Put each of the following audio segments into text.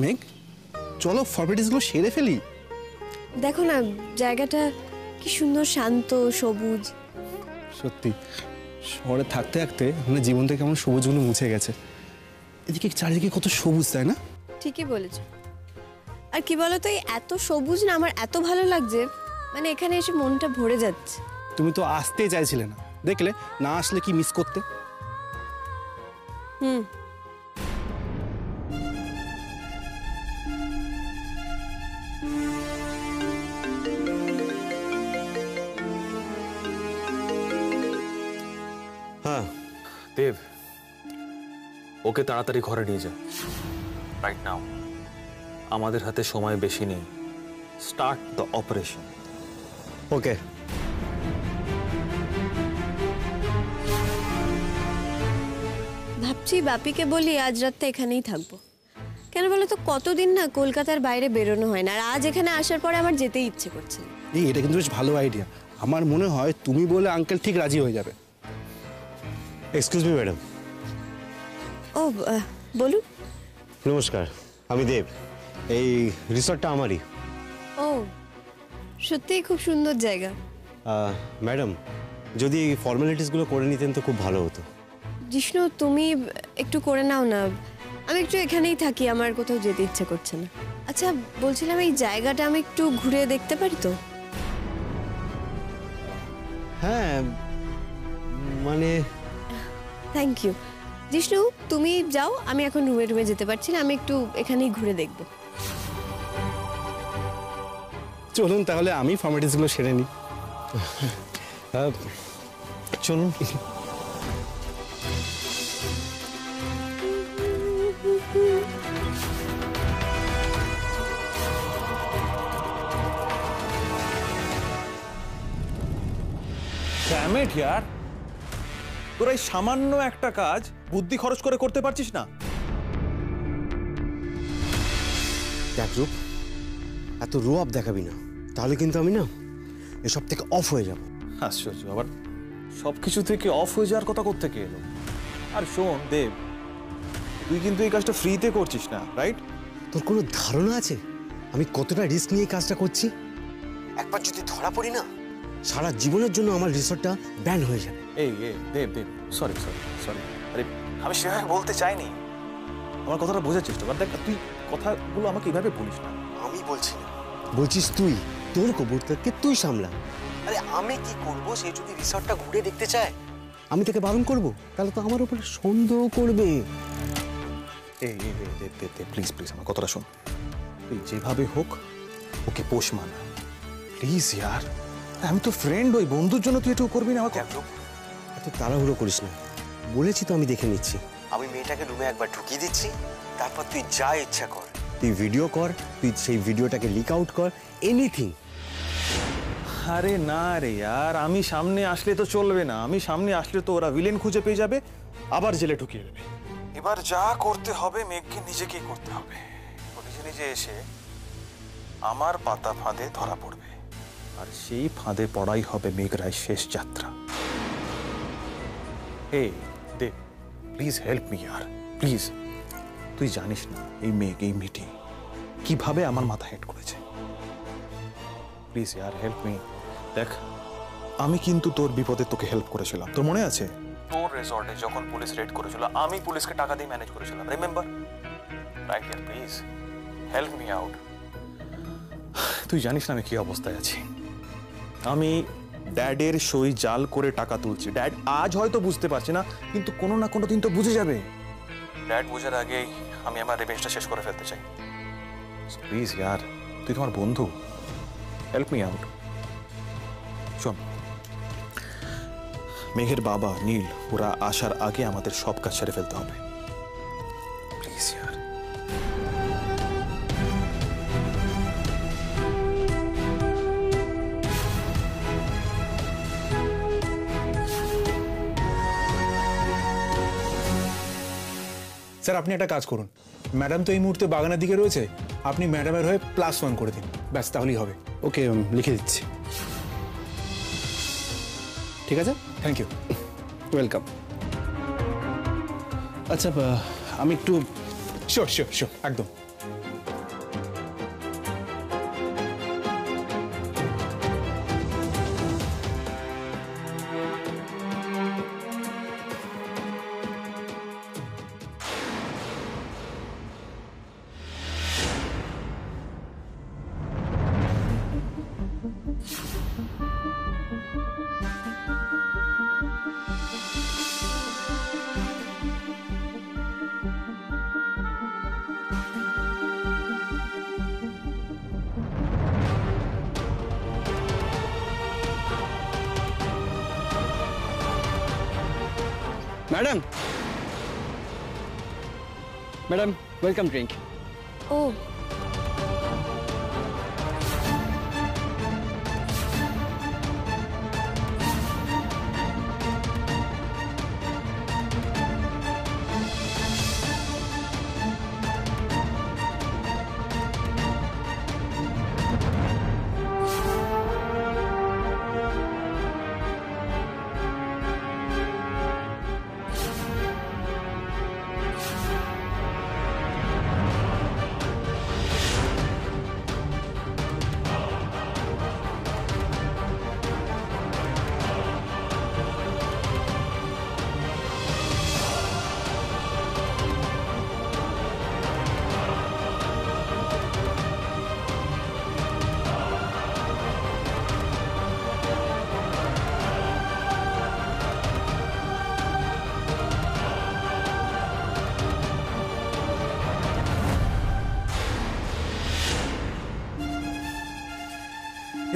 মেঘ, চলো ফর্মালিটিসগুলো সেরে ফেলি। দেখো না জায়গাটা কি সুন্দর, শান্ত, সবুজ। সত্যি শহরে থাকতে থাকতে মানে জীবন থেকে কেমন সবুজগুলো মুছে গেছে। এদিকে চারিদিকে কত সবুজ, তাই না? ঠিকই বলেছ। আর কি বলতো, এই এত সবুজ না আমার এত ভালো লাগছে, মানে এখানে এসে মনটা ভরে যাচ্ছে। তুমি তো আসতেই চাইছিলে না, দেখলে না আসলে কি মিস করতে। হুম। হ্যাঁ দেব, ওকে তাড়াতাড়ি ঘরে নিয়ে যা রাইট নাও। আমাদের হাতে সময় বেশি নেই। Start the operation. ওকে। ভাবছি বাপিকে বলি আজ রাতটা এখানেই থাকবো। কেন বলো তো, কতদিন না কলকাতার বাইরে বেরোনো হয় না, আর আজ এখানে আসার পরে আমার যেতেই ইচ্ছে করছে। এই এটা কিন্তু বেশ ভালো আইডিয়া। আমার মনে হয় তুমি বলে আঙ্কেল ঠিক রাজি হয়ে যাবে। Excuse me madam. ও বলুন। নমস্কার, আমি দেব। এই রিসর্টটা আমারই। ও সত্যিই খুব সুন্দর জায়গা। ম্যাডাম, যদি এই ফর্মালিটিসগুলো করে নিতেন তো খুব ভালো হতো। জিষ্ণু, তুমি একটু করে নাও না, আমি একটু এখানেই থাকি, আমার কোথাও যেতে ইচ্ছে করছে না। আচ্ছা বলছিলাম, এই জায়গাটা আমি একটু ঘুরে দেখতে পারি তো? হ্যাঁ মানে থ্যাংক ইউ। জিষ্ণু তুমি যাও, আমি এখন রুমে রুমে যেতে পারছি না, আমি একটু এখানেই ঘুরে দেখব। চলুন তাহলে আমি ফর্মালিটিসগুলো সেরে নিই। চলুন। ড্যাম ইট ইয়ার, তোরা এই সামান্য একটা কাজ বুদ্ধি খরচ করে করতে পারছিস না? দেখ রূপ, এত রোয়াব দেখাবি না, তাহলে কিন্তু আমি না এসব থেকে অফ হয়ে যাব। আশ্চর্য, আবার সবকিছু থেকে অফ হয়ে যাওয়ার কথা কোত্থেকে এলো? আর শোন দেব, তুই কিন্তু এই কাজটা ফ্রিতে করছিস না, রাইট? তোর কোনো ধারণা আছে আমি কতটা রিস্ক নিয়ে কাজটা করছি? একবার যদি ধরা পড়ি না, সারা জীবনের জন্য আমার রিসর্টটা ব্যান হয়ে যাবে। এই দেব দেব, সরি সরি সরি, আরে আমি সেভাবে বলতে চাইনি, আমার কথাটা বোঝার চেষ্টা কর। দেখ তুই কথাগুলো আমাকে এইভাবে বলিস না। আমি বলছি না, বলছিস তুই। তোর কবুতরকে তুই সামলা। আরে আমি কি করব? সে যদি রিসর্টটা ঘুরে দেখতে চায়, আমি তাকে বারণ করব? তাহলে তো আমার উপরে সন্দেহ করবে। এই প্লিজ প্লিজ আমার কথাটা শোন। তুই যেভাবে হোক ওকে পোষ মানা প্লিজ ইয়ার। আমি তো ফ্রেন্ড, ওই বন্ধুর জন্য তুই এটাও করবি না? আমার এত তাড়াহুড়ো করিস না, বলেছি তো আমি দেখে নিচ্ছি। আমি মেয়েটাকে রুমে একবার ঢুকিয়ে দিচ্ছি, তারপর তুই যা ইচ্ছা কর। তুই ভিডিও কর, তুই সেই ভিডিওটাকে লিক আউট কর, এনিথিং। আরে না রে ইয়ার, আমি সামনে আসলে তো চলবে না। আমি সামনে আসলে তো ওরা ভিলেন খুঁজে পেয়ে যাবে, আবার জেলে ঢুকিয়ে দেবে। এবার যা করতে হবে মেঘকে নিজেকেই করতে হবে। ও নিজে নিজে এসে আমার পাতা ফাঁদে ধরা পড়বে, আর সেই ফাঁদে পড়াই হবে মেঘ রায় শেষ যাত্রা। হে দেব, প্লিজ হেল্প মি ইয়ার, প্লিজ। তুই জানিস না এই মেঘ, এই মেয়েটি কিভাবে আমার মাথা হেড করেছে। Please year help me. দেখ আমি কিন্তু তোর বিপদে তোকে হেল্প করেছিলাম, তোর মনে আছে? তোর রিসর্টে যখন পুলিশ রেড করেছিল, আমি পুলিশকে টাকা দিয়ে ম্যানেজ করেছিলাম, remember? Right year, please help me out. তুই জানিস না আমি কি অবস্থায় আছি। আমি ড্যাডের সই জাল করে টাকা তুলছি। ড্যাড আজ হয়তো বুঝতে পারছে না, কিন্তু কোনো না কোনো দিন তো বুঝে যাবে। ড্যাড বোঝার আগেই আমি আমার রিভেঞ্জটা শেষ করে ফেলতে চাই। প্লিজ ইয়ার, তুই তোমার বন্ধু, হেল্প মি আউট। শোন, মেঘের বাবা নীল ওরা আসার আগে আমাদের সব কাজ সেরে ফেলতে হবে, প্লিজ ইয়ার। স্যার আপনি একটা কাজ করুন, ম্যাডাম তো এই মুহূর্তে বাগানের দিকে রয়েছে, আপনি ম্যাডামের হয়ে +1 করে দিন, ব্যাস তাহলেই হবে। ওকে, লিখে দিচ্ছি। ঠিক আছে, থ্যাংক ইউ। ওয়েলকাম। আচ্ছা আমি একটু শিওর শিওর শিওর, একদম। Madam, madam welcome drink. ও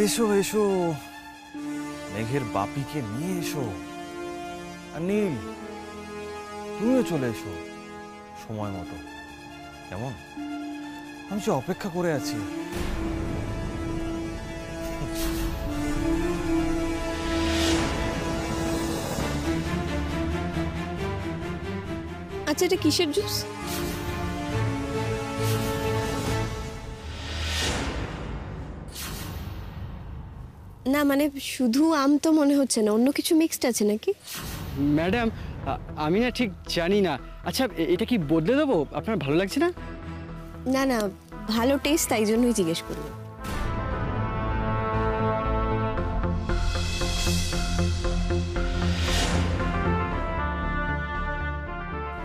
এসো এসো, মেঘের বাপিকে নিয়ে এসো। আর নীল, তুমিও চলে এসো সময় মতো। কেমন? আমি যে অপেক্ষা করে আছি। আচ্ছা, এটা কিসের জুস? না মানে শুধু আম তো মনে হচ্ছে না, অন্য কিছু মিক্সড আছে নাকি? ম্যাডাম, আমি না ঠিক জানি না। আচ্ছা, এটা কি বদলে দেবো? আপনার ভালো লাগছে না? না না, ভালো টেস্ট, তাই জন্যই জিজ্ঞেস করলাম।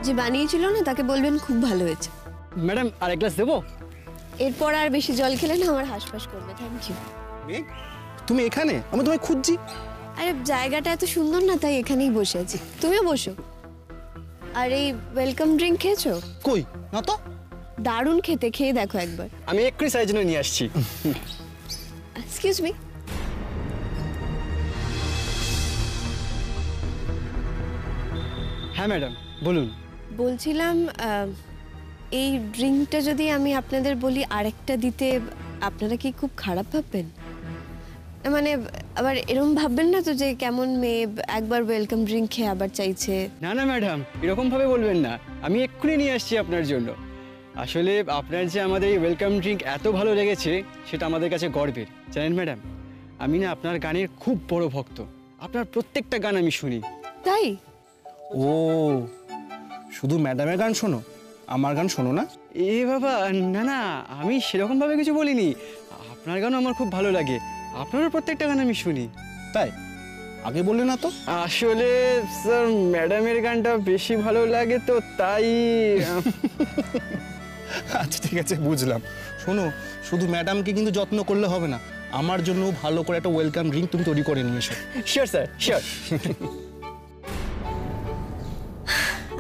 যে বানিয়েছিল না তাকে বলবেন খুব ভালো হয়েছে। ম্যাডাম, আর এক গ্লাস দেবো? এরপর আর বেশি জল খেলে না আমার হাঁসফাঁস করবে। Thank you. মেঘ, তুমি এখানে? আমি তোমায় খুঁজছি। আরে জায়গাটা এত সুন্দর না, তাই এখানেই বসে আছি। তুমিও বসো। আর এই ওয়েলকাম ড্রিঙ্ক খেয়েছো? কই না তো। দারুণ খেতে, খেয়ে দেখো একবার। আমি এক্ষুনি স্যারের জন্য নিয়ে আসছি। Excuse me. হ্যাঁ ম্যাডাম, বলুন। বলছিলাম এই ড্রিঙ্কটা যদি আমি আপনাদের বলি আরেকটা দিতে, আপনারা কি খুব খারাপ ভাববেন? মানে আবার এরকম ভাববেন না তো যে কেমন মেয়ে, একবার ওয়েলকাম ড্রিঙ্ক খেয়ে আবার চাইছে? না না ম্যাডাম, এরকম ভাবে বলবেন না। আমি এক্ষুনি নিয়ে আসছি আপনার জন্য। আসলে আপনার যে আমাদের এই ওয়েলকাম ড্রিঙ্ক এত ভালো লেগেছে সেটা আমাদের কাছে গর্বের। জানেন ম্যাডাম, আমি না আপনার গানের খুব বড় ভক্ত। আপনার প্রত্যেকটা গান আমি শুনি। তাই? ও, শুধু ম্যাডামের গান শোনো, আমার গান শোনো না? এ বাবা, না না, আমি সেরকম ভাবে কিছু বলিনি। আপনার গানও আমার খুব ভালো লাগে, আপনারও প্রত্যেকটা গান আমি শুনি। তাই আগে বললে না তো। আসলে স্যার, ম্যাডামের গানটা বেশি ভালো লাগে তো তাই। আচ্ছা ঠিক আছে, বুঝলাম। শোনো, শুধু ম্যাডামকে কিন্তু যত্ন করলে হবে না, আমার জন্য ভালো করে একটা ওয়েলকাম ড্রিঙ্ক তুমি তৈরি করে নিয়ে এসো। Sure sir, sure.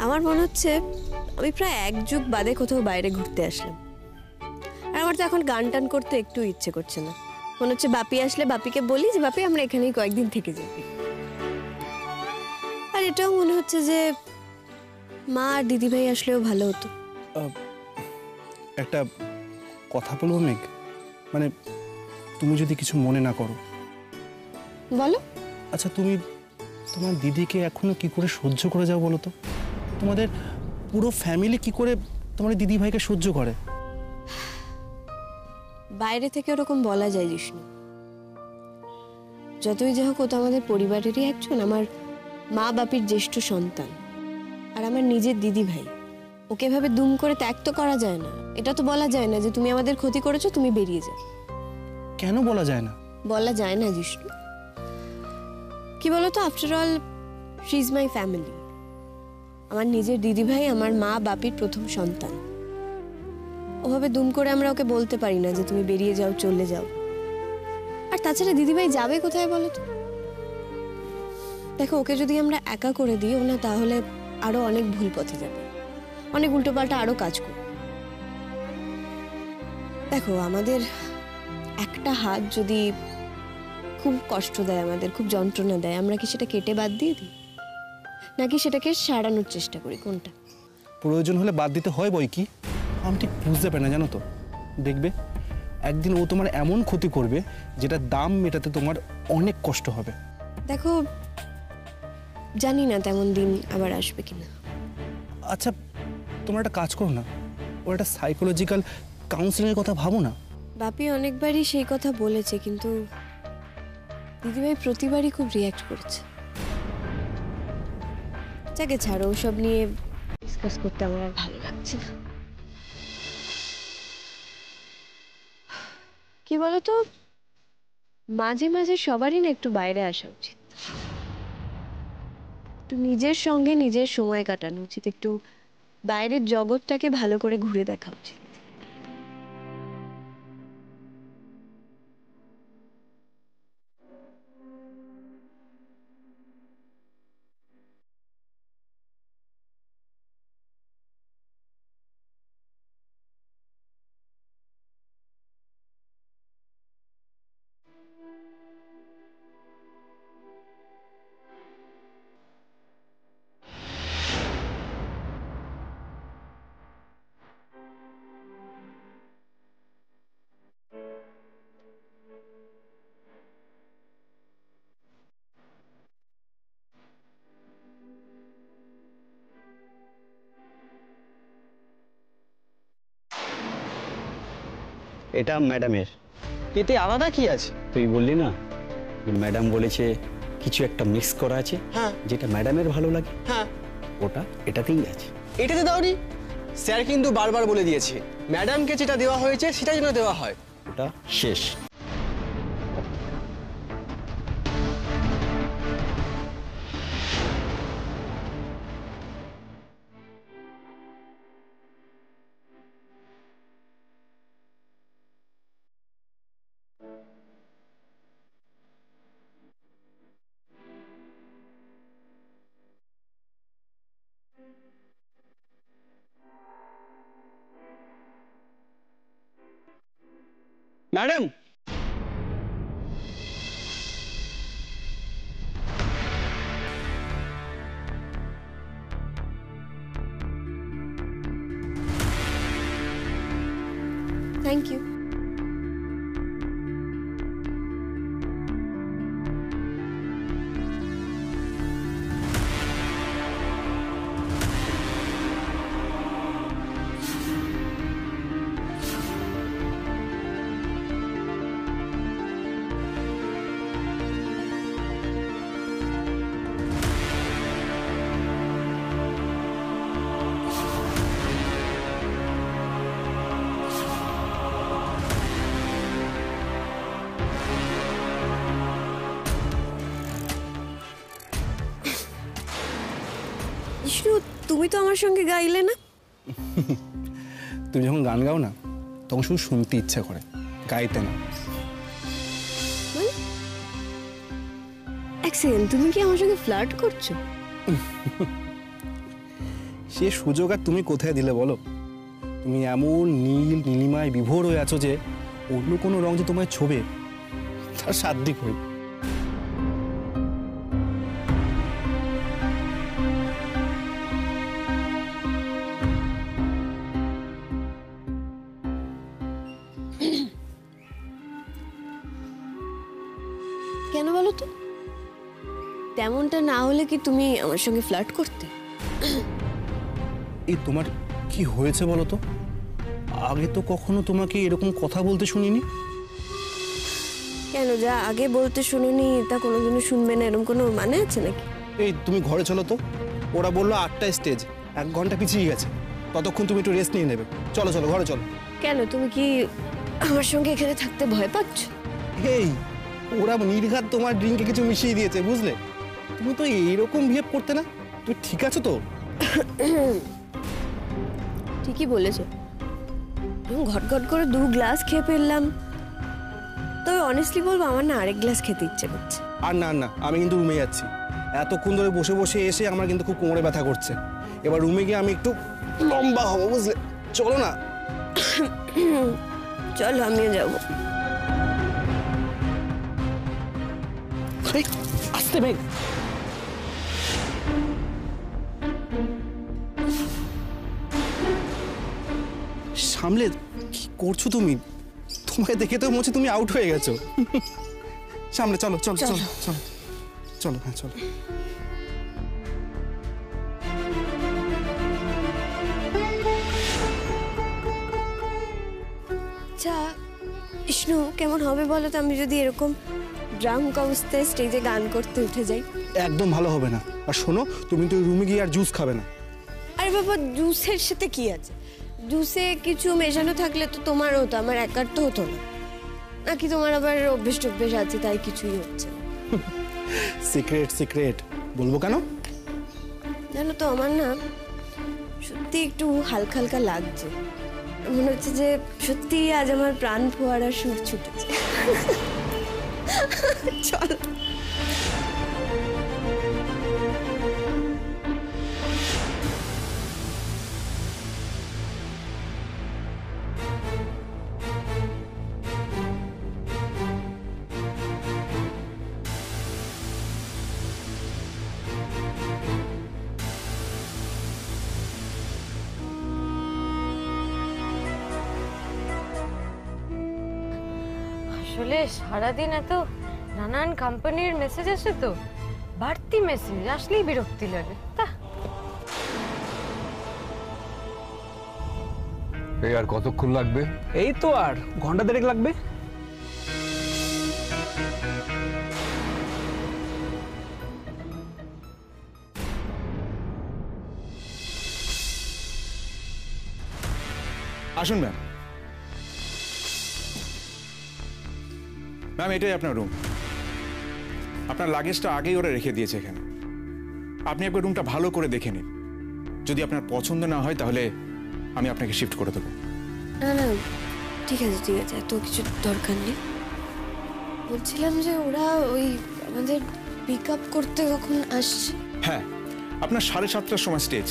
আমার মনে হচ্ছে আমি প্রায় 1 যুগ বাদে কোথাও বাইরে ঘুরতে আসলাম। আর আমার তো এখন গান টান করতে একটু ইচ্ছে করছে না। মনে হচ্ছে বাপি আসলে বাপিকে বলি যে বাপি আমরা এখানেই কয়েকদিন থেকে যাই। আর এটাও মনে হচ্ছে যে মা আর দিদিভাই আসলেও ভালো হতো। একটা কথা বলবো মেঘ, মানে তুমি যদি কিছু মনে না করো। বলো। আচ্ছা, তুমি তোমার দিদিকে এখনো কি করে সহ্য করে যাও বলো তো? তোমাদের পুরো ফ্যামিলি কি করে তোমার দিদি ভাইকে সহ্য করে? বাইরে থেকে ওরকম বলা যায় জিষ্ণু। যতই যা হোক ও তো আমাদের পরিবারেরই একজন, আমার মা বাপির জ্যেষ্ঠ সন্তান, আর আমার নিজের দিদি ভাই। ওকে এভাবে দুম করে ত্যাগ তো করা যায় না। এটা তো বলা যায় না যে তুমি আমাদের ক্ষতি করেছো, তুমি বেরিয়ে যাও। কেন বলা যায় না? বলা যায় না জিষ্ণু। কি বলতো, after all she is my family. আমার নিজের দিদি ভাই, আমার মা বাপির প্রথম সন্তান। ওভাবে দুম করে আমরা ওকে বলতে পারি না যে তুমি বেরিয়ে যাও, চলে যাও। আর তাছাড়া দিদিভাই যাবে কোথায় বলো তো? দেখো, ওকে যদি আমরা একা করে দিই, ও না তাহলে আরো অনেক ভুল পথে যাবে, অনেক উল্টোপাল্টা আরো কাজ করবে। দেখো, আমাদের একটা হাত যদি খুব কষ্ট দেয়, আমাদের খুব যন্ত্রণা দেয়, আমরা কি সেটা কেটে বাদ দিয়ে দিই? নাকি সেটাকে সারানোর চেষ্টা করি, কোনটা? প্রয়োজন হলে বাদ দিতে হয় বই কি, আমি ঠিক বুঝতে পারি না জানো তো। দেখবে একদিন ও তোমার এমন ক্ষতি করবে যেটা দাম মেটাতে তোমার অনেক কষ্ট হবে। দেখো, জানি না তেমন দিন আবার আসবে কিনা। আচ্ছা তোমরা একটা কাজ করো না, ওর একটা সাইকোলজিক্যাল কাউন্সিলিংয়ের কথা ভাবো না। বাপি অনেকবারই সেই কথা বলেছে, কিন্তু দিদিভাই প্রতিবারই খুব রিয়্যাক্ট করেছে। যাকে ছাড়ো, ওসব নিয়ে ডিসকাস করতে আমার আর ভালো লাগছে না। কি বলতো, মাঝে মাঝে সবারই না একটু বাইরে আসা উচিত, একটু নিজের সঙ্গে নিজের সময় কাটানো উচিত, একটু বাইরের জগৎটাকে ভালো করে ঘুরে দেখা উচিত। এটা ম্যাডামের। এতে আলাদা কি আছে? তুই বললি না ম্যাডাম বলেছে কিছু একটা মিক্স করা আছে, হ্যাঁ যেটা ম্যাডামের ভালো লাগে, হ্যাঁ, ওটা এটাতেই আছে। এটাতে দাওনি? স্যার কিন্তু বারবার বলে দিয়েছে ম্যাডামকে যেটা দেওয়া হয়েছে সেটা যেন দেওয়া হয়। ওটা শেষ। Madam, thank you. বিষ্ণু, তুমি তো আমার সঙ্গে গাইলে না। তুমি যখন গান গাও না তখন শুধু শুনতে ইচ্ছা করে, গাইতে না। এক সেকেন্ড, তুমি কি আমার সঙ্গে ফ্লার্ট করছো? সে সুযোগ আর তুমি কোথায় দিলে বলো? তুমি এমন নীল নীলিমায় বিভোর হয়ে আছো যে অন্য কোনো রং যে তোমায় ছোবে তার সাধ্য কই। কেন বলো তো? তেমনটা না হলে কি তুমি আমার সঙ্গে ফ্লার্ট করতে? এই তোমার কি হয়েছে বলো তো? আগে তো কখনো তোমাকে এরকম কথা বলতে শুনিনি। কেন, যা আগে বলতে শুনুনি তা কোনোদিনও শুনবে না এরকম কোনো মানে আছে নাকি? এই তুমি ঘরে চলো তো, ওরা বললো 8টা স্টেজ, 1 ঘন্টা পিছিয়ে গেছে, ততক্ষণ তুমি একটু রেস্ট নিয়ে নেবে। চলো চলো ঘরে চলো। কেন, তুমি কি আমার সঙ্গে এখানে থাকতে ভয় পাচ্ছ? এই ওরা নির্ঘাত তোমার ড্রিঙ্কে কিছু মিশিয়ে দিয়েছে, বুঝলে? তুমি তো এইরকম বিহেভ করতে না। তুমি ঠিক আছো তো? ঠিকই বলেছো, ঘট ঘট করে 2 গ্লাস খেয়ে ফেললাম। তবে অনেস্টলি বলবো, আমার না আরেক গ্লাস খেতে ইচ্ছে করছে। আর না না, আমি কিন্তু রুমে যাচ্ছি। এতক্ষণ ধরে বসে বসে এসে আমার কিন্তু খুব কোমরে ব্যথা করছে। এবার রুমে গিয়ে আমি একটু লম্বা হবো, বুঝলে? চলো না। চলো, আমিও যাবো। আসতে মেঘ। সামলে কি করছো তুমি? তোমাকে দেখে তো মনে হচ্ছে তুমি আউট হয়ে গেছো। সামনে চলো চলো চলো চলো চলো, হ্যাঁ চলো। আচ্ছা বিষ্ণু, কেমন হবে বলো তো আমি যদি এরকম ড্রাঙ্ক অবস্থায় স্টেজে গান করতে উঠে যাই? একদম ভালো হবে না। আর শোনো, তুমি তো রুমে গিয়ে আর জুস খাবে না। আরে বাবা, জুসের সাথে কি আছে? জুসে কিছু মেশানো থাকলে তো তোমারও হতো, আমার একার তো হতো না। নাকি তোমার আবার অভ্যেস টভ্যেস আছে তাই কিছুই হচ্ছে না? সিক্রেট সিক্রেট বলবো কেন? জানো তো, আমার না সত্যি একটু হালকা হালকা লাগছে। মনে হচ্ছে যে সত্যি আজ আমার প্রাণ ফোয়ারা সুর ছুটেছে। চল। আসলে সারাদিন এত নানান কোম্পানির মেসেজ আসে, তো বাড়তি মেসেজ আসলেই বিরক্তি লাগে। তা এই আর কতক্ষণ লাগবে? এই তো আর ঘন্টা দেড়েক লাগবে। আসুন ম্যাম। ম্যাম, এটাই আপনার রুম। আপনার লাগেজটা আগেই ওরা রেখে দিয়েছে এখানে। আপনি একবার রুমটা ভালো করে দেখে নিন। যদি আপনার পছন্দ না হয় তাহলে আমি আপনাকে শিফট করে দেবো। না না, ঠিক আছে ঠিক আছে, এত কিছু দরকার নেই। বলছিলাম যে ওরা ওই আমাদের পিক আপ করতে কখন আসছে? হ্যাঁ, আপনার 7:30টার সময় স্টেজ।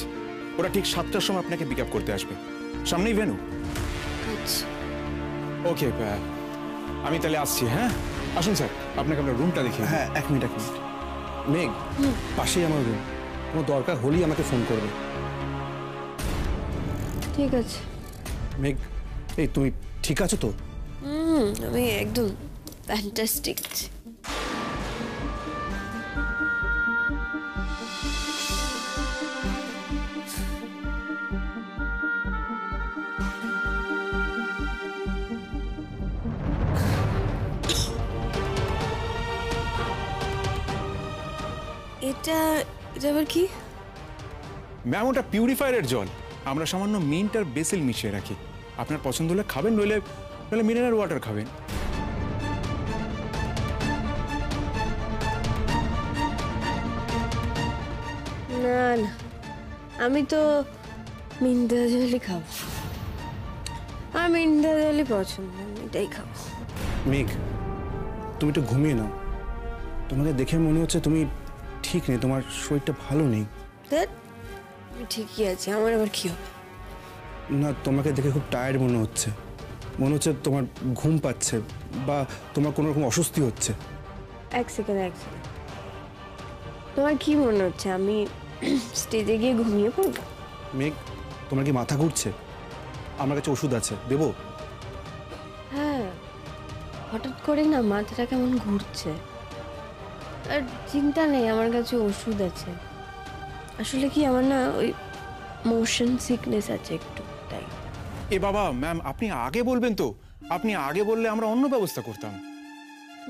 ওরা ঠিক 7টার সময় আপনাকে পিক আপ করতে আসবে। সামনেই ভেন্যু। আচ্ছা ওকে, আমি তাহলে আসছি। হ্যাঁ আসুন স্যার, আপনাকে আপনার রুমটা দেখিয়ে দিই। হ্যাঁ, এক মিনিট। মেঘ, পাশেই আমার রুম। কোনো দরকার হলেই আমাকে ফোন করবে। ঠিক আছে। মেঘ, এই তুমি ঠিক আছো তো? আমি একদম ফ্যান্টাস্টিক। এটা এটা আবার কি? ম্যাম, ওটা পিউরিফায়ারের জল। আমরা সামান্য মিন্ট আর বেসিল মিশিয়ে রাখি। আপনার পছন্দ হলে খাবেন, নইলে মিনারেল ওয়াটার খাবেন। না না, আমি তো মিন্টে জলই খাবো। আমার মিন্টে জলই পছন্দ, আমি এটাই খাবো। মেঘ, তুমি একটু ঘুমিয়ে নাও। তোমাকে দেখে মনে হচ্ছে তুমি ঠিক নেই, তোমার শরীরটা ভালো নেই। ধ্যাৎ, আমি ঠিকই আছি, আমার আবার কি হবে? না, তোমাকে দেখে খুব টায়ার্ড মনে হচ্ছে। মনে হচ্ছে তোমার ঘুম পাচ্ছে বা তোমার কোনো রকম অস্বস্তি হচ্ছে। এক সেকেন্ড। তোমার কি মনে হচ্ছে আমি স্টেজে গিয়ে ঘুমিয়ে পড়বো? মেঘ, তোমার কি মাথা ঘুরছে? আমার কাছে ওষুধ আছে, দেবো? হ্যাঁ, হঠাৎ করে না মাথাটা কেমন ঘুরছে। আর চিন্তা নেই, আমার কাছে ওষুধ আছে। আসলে কি আমার না ওই মোশন সিকনেস আছে একটু, তাই। এ বাবা, ম্যাম আপনি আগে বলবেন তো। আপনি আগে বললে আমরা অন্য ব্যবস্থা করতাম।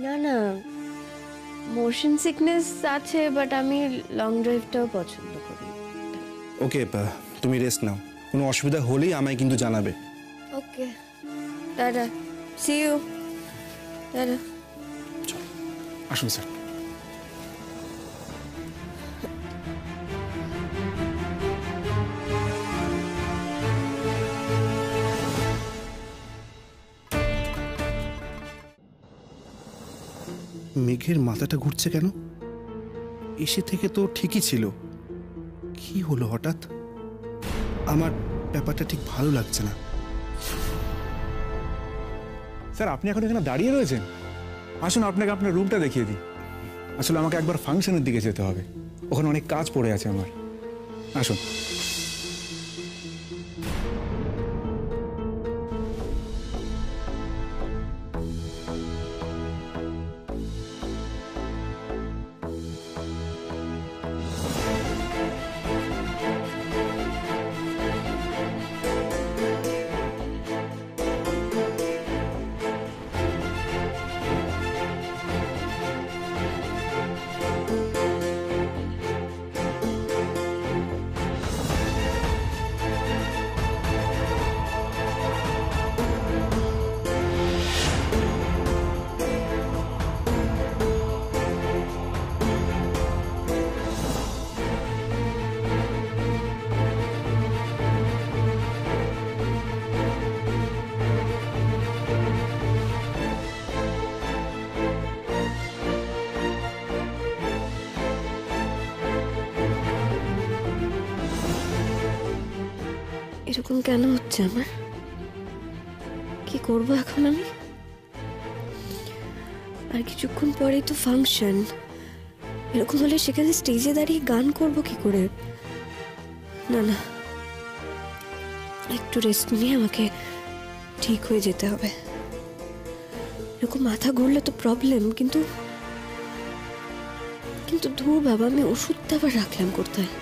না না, মোশন সিকনেস আছে, বাট আমি লং ড্রাইভটাও পছন্দ করি। ওকে, তুমি রেস্ট নাও। কোনো অসুবিধা হলেই আমায় কিন্তু জানাবে। ওকে, টাটা, সি ইউ, টাটা। আসুন স্যার। মেঘের মাথাটা ঘুরছে কেন? এসে থেকে তো ঠিকই ছিল, কি হলো হঠাৎ? আমার ব্যাপারটা ঠিক ভালো লাগছে না। স্যার, আপনি এখন এখানে দাঁড়িয়ে রয়েছেন? আসুন, আপনাকে আপনার রুমটা দেখিয়ে দিই। আসলে আমাকে একবার ফাংশনের দিকে যেতে হবে, ওখানে অনেক কাজ পড়ে আছে আমার। আসুন। এরকম কেন হচ্ছে আমার? কি করব এখন আমি? আর কিছুক্ষণ পরেই তো ফাংশন। এরকম হলে সেখানে স্টেজে দাঁড়িয়ে গান করব কি করে? না না, একটু রেস্ট নিয়ে আমাকে ঠিক হয়ে যেতে হবে। এরকম মাথা ঘুরলে তো প্রবলেম, কিন্তু কিন্তু ধুর বাবা, আমি ওষুধটা আবার রাখলাম কোথায়?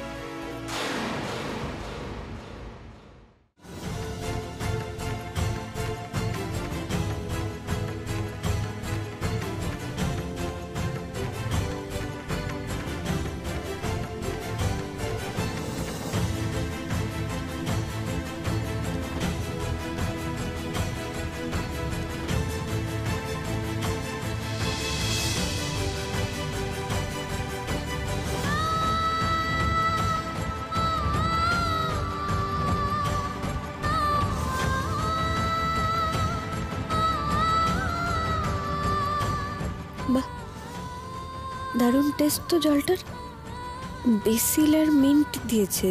বাহ, দারুণ টেস্ট তো জলটার। বেসিল আর মিন্ট দিয়েছে।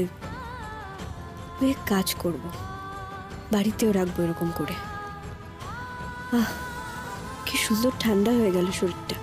এক কাজ করব, বাড়িতেও রাখবো এরকম করে। আহ, কি সুন্দর ঠান্ডা হয়ে গেল শরীরটা।